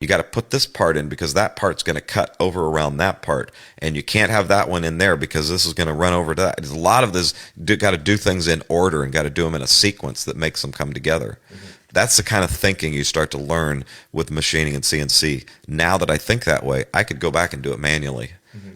You got to put this part in because that part's going to cut over around that part, and you can't have that one in there because this is going to run over to that. There's a lot of this. Got to do things in order and got to do them in a sequence that makes them come together. That's the kind of thinking you start to learn with machining and CNC. Now that I think that way, I could go back and do it manually,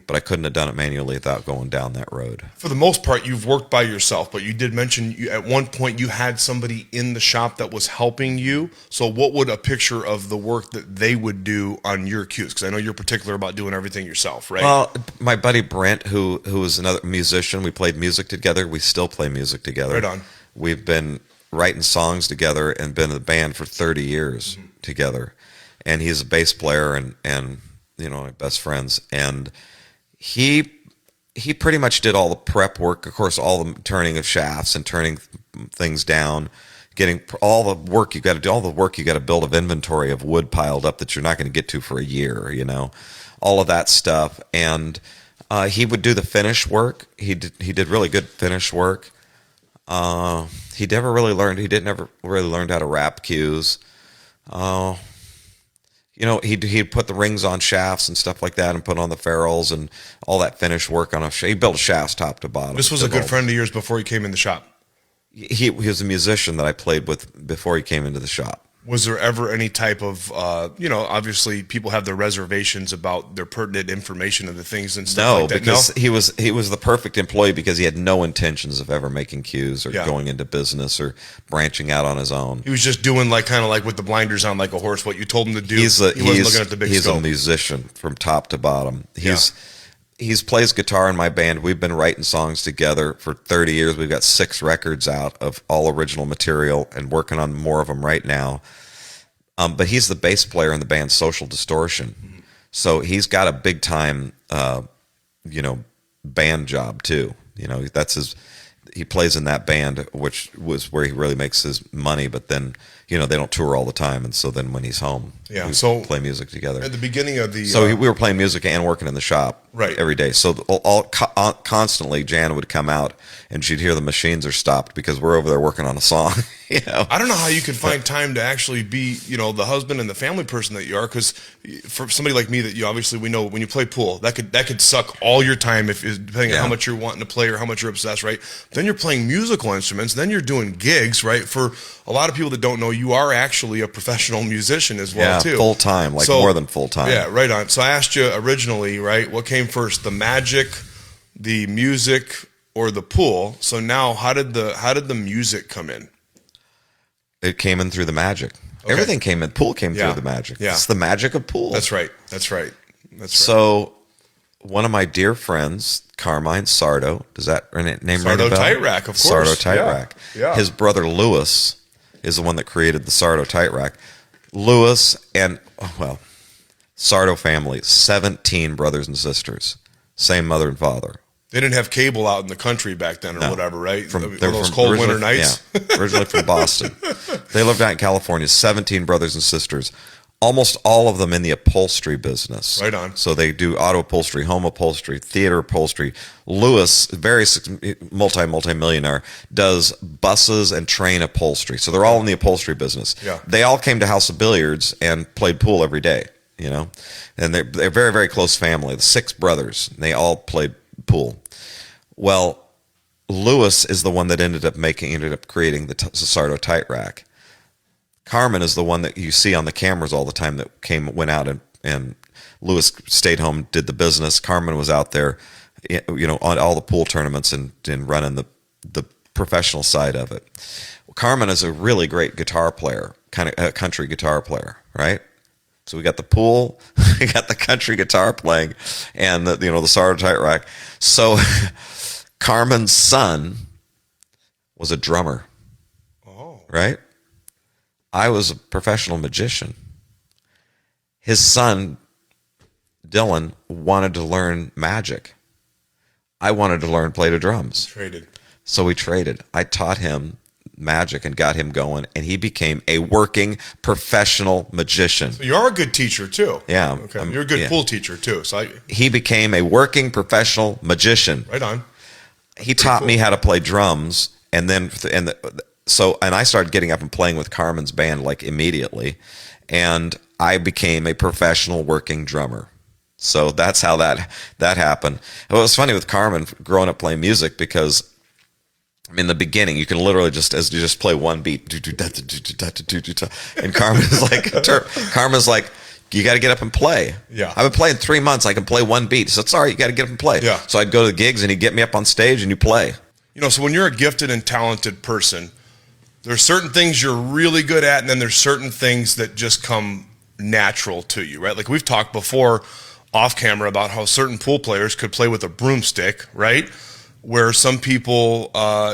but I couldn't have done it manually without going down that road. For the most part, you've worked by yourself, but you did mention at one point you had somebody in the shop that was helping you. So what would a picture of the work that they would do on your cues? Because I know you're particular about doing everything yourself, right? Well, my buddy Brent, who was another musician, we played music together. We still play music together. Right on. We've been writing songs together and been in the band for 30 years together. And he's a bass player and you know, my best friends. And he pretty much did all the prep work, of course, all the turning of shafts and turning things down, getting all the work you got to do, all the work you got to build of inventory of wood piled up that you're not going to get to for a year, you know, all of that stuff. And he would do the finish work. He did really good finish work. He never really learned. He didn't ever really learn how to wrap cues. You know, he'd put the rings on shafts and stuff like that, and put on the ferrules and all that finish work on a. He built shafts top to bottom. This was a good friend of yours before he came in the shop. He was a musician that I played with before he came into the shop. Was there ever any type of, you know, obviously people have their reservations about their pertinent information and the things and stuff like that? Because he was the perfect employee because he had no intentions of ever making cues or going into business or branching out on his own. He was just doing like kind of like with the blinders on like a horse, what you told him to do. He wasn't looking at the big scope. He's a musician from top to bottom. He plays guitar in my band. We've been writing songs together for 30 years. We've got 6 records out of all original material and working on more of them right now. But he's the bass player in the band Social Distortion. So he's got a big time, you know, band job too. You know, he plays in that band, which was where he really makes his money. But then, you know, they don't tour all the time. And so then when he's home, we play music together. At the beginning of the... we were playing music and working in the shop every day. So constantly Jan would come out and she'd hear the machines are stopped because we're over there working on a song. You know? I don't know how you could find time to actually be, you know, the husband and the family person that you are, because for somebody like me that you obviously, we know when you play pool, that could suck all your time depending on how much you're wanting to play or how much you're obsessed, right? Then you're playing musical instruments, then you're doing gigs, right? For a lot of people that don't know, you are actually a professional musician as well, too. Full time, more than full time. Yeah, right on. So I asked you originally, right, what came first, the magic, the music, or the pool? So now, how did the music come in? It came in through the magic. Okay. Everything came in. Pool came through the magic. Yeah. It's the magic of pool. That's right. So one of my dear friends, Carmine Sardo, does that name ring a bell? Sardo Tight Rack, of course. Sardo Tight Rack. Yeah. His brother Louis is the one that created the Sardo Tight Rack. Louis and, Sardo family, 17 brothers and sisters, same mother and father. They didn't have cable out in the country back then or whatever, right? Those cold winter nights? Yeah, originally from Boston. They lived out in California, 17 brothers and sisters, almost all of them in the upholstery business. Right on. So they do auto upholstery, home upholstery, theater upholstery. Louis, very multi-millionaire, does buses and train upholstery. So they're all in the upholstery business. Yeah. They all came to House of Billiards and played pool every day, you know? And they're very, very close family. The 6 brothers, they all played pool. Well, Louis is the one that ended up creating the Sardo Tight Rack. Carmen is the one that you see on the cameras all the time that went out and Louis stayed home, did the business. Carmen was out there, you know, on all the pool tournaments and running the professional side of it. Well, Carmen is a really great guitar player, kind of a country guitar player, right? So we got the pool, we got the country guitar playing, and the Sardo Tight Rack. So Carmen's son was a drummer, right? I was a professional magician. His son, Dylan, wanted to learn magic. I wanted to play the drums. Traded. So we traded. I taught him magic and got him going, and he became a working professional magician. So you're a good teacher too. Yeah. Okay. You're a good pool teacher too. So he became a working professional magician. Right on. He taught me how to play drums, and I started getting up and playing with Carmen's band like immediately. and I became a professional working drummer. So that's how that happened. It was funny with Carmen growing up playing music because in the beginning you can literally just play one beat, and Carmen's like, you got to get up and play. Yeah. I've been playing 3 months. I can play one beat. So sorry, you got to get up and play. Yeah. So I'd go to the gigs and he'd get me up on stage and you play. You know, so when you're a gifted and talented person, there's certain things you're really good at, and then there's certain things that just come natural to you, right? Like we've talked before off camera about how certain pool players could play with a broomstick, right? Where some people,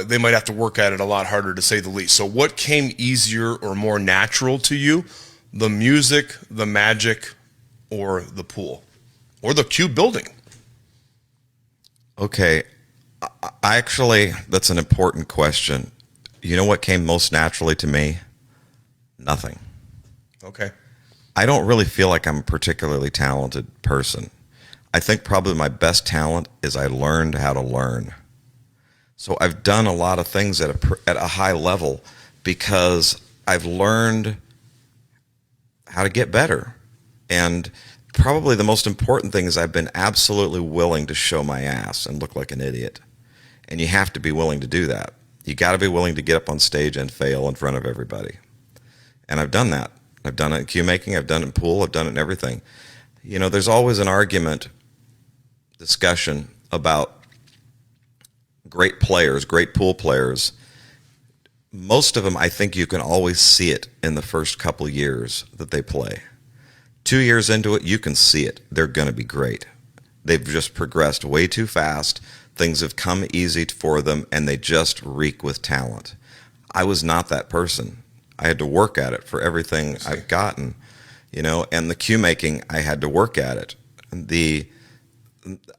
they might have to work at it a lot harder, to say the least. So what came easier or more natural to you? The music, the magic, or the pool? Or the cube building? Okay. I actually, that's an important question. You know what came most naturally to me? Nothing. Okay. I don't really feel like I'm a particularly talented person. I think probably my best talent is I learned how to learn. So I've done a lot of things at a high level because I've learned how to get better. And probably the most important thing is I've been absolutely willing to show my ass and look like an idiot. And you have to be willing to do that. You got to be willing to get up on stage and fail in front of everybody. And I've done that. I've done it in cue making, I've done it in pool, I've done it in everything. You know, there's always an argument, discussion about great players, great pool players. Most of them, I think you can always see it in the first couple years that they play. 2 years into it, you can see it. They're going to be great. They've just progressed way too fast. Things have come easy for them, and they just reek with talent. I was not that person. I had to work at it for everything I've gotten, you know, and the cue making, I had to work at it.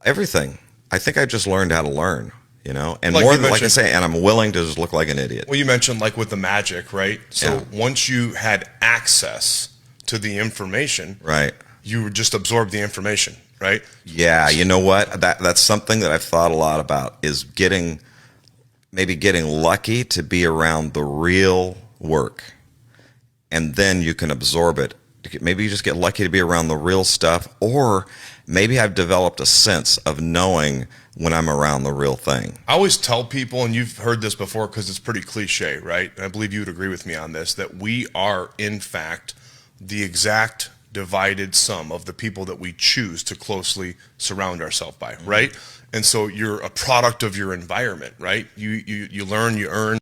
Everything. I think I just learned how to learn, you know, and Like more you than, like I mentioned- say, and I'm willing to just look like an idiot. Well, you mentioned like with the magic, right? So Yeah. once you had access to the information, Right. you would just absorb the information, right? Yeah, you know what? That's something that I've thought a lot about is maybe getting lucky to be around the real work. And then you can absorb it. Maybe you just get lucky to be around the real stuff, or maybe I've developed a sense of knowing when I'm around the real thing. I always tell people, and you've heard this before because it's pretty cliche, right? And I believe you would agree with me on this, that we are, in fact, the exact divided sum of the people that we choose to closely surround ourselves by, right? And so you're a product of your environment, right? You learn, you earn.